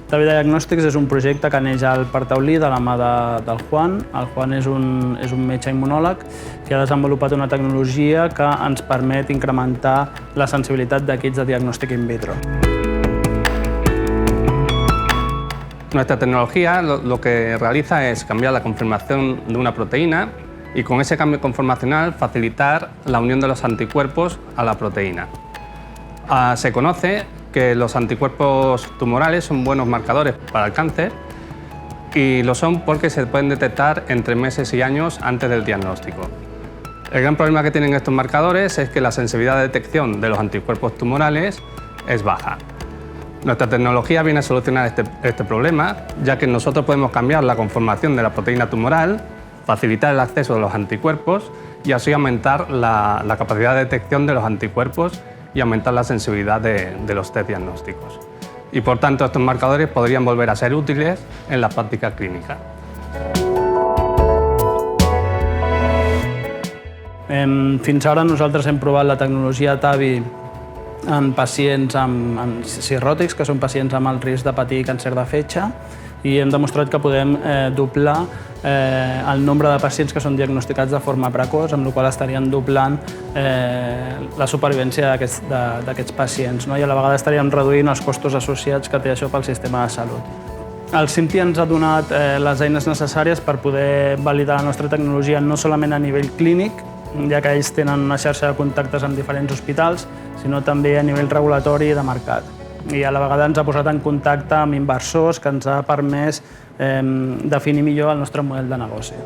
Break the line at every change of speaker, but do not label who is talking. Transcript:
TAVI Diagnòstics és un projecte que neix al Partaulí de la mà del Juan. El Juan és un metge immunòleg que ha desenvolupat una tecnologia que ens permet incrementar la sensibilitat de kits de diagnòstic in vitro.
Nuestra tecnología lo que realiza es cambiar la conformación de una proteína y con ese cambio conformacional facilitar la unión de los anticuerpos a la proteína. Se conoce que los anticuerpos tumorales son buenos marcadores para el cáncer y lo son porque se pueden detectar entre meses y años antes del diagnóstico. El gran problema que tienen estos marcadores es que la sensibilidad de detección de los anticuerpos tumorales es baja. Nuestra tecnología viene a solucionar este problema, ya que nosotros podemos cambiar la conformación de la proteína tumoral, facilitar el acceso de los anticuerpos y así aumentar la capacidad de detección de los anticuerpos y aumentar la sensibilidad de los test diagnósticos. Y por tanto, estos marcadores podrían volver a ser útiles en la práctica clínica.
Fins ara nosaltres hem provat la tecnologia TAVI en pacients amb cirròtics, que són pacients amb el risc de patir càncer de fetge, i hem demostrat que podem doblar el nombre de pacients que són diagnosticats de forma precoç, amb la qual cosa estaríem doblant la supervivència d'aquests pacients, i a la vegada estaríem reduint els costos associats que té això pel sistema de salut. El CIMTI ens ha donat les eines necessàries per poder validar la nostra tecnologia no solament a nivell clínic, ja que ells tenen una xarxa de contactes amb diferents hospitals, sinó també a nivell regulatori i de mercat. I a la vegada ens ha posat en contacte amb inversors que ens ha permès definir millor el nostre model de negoci.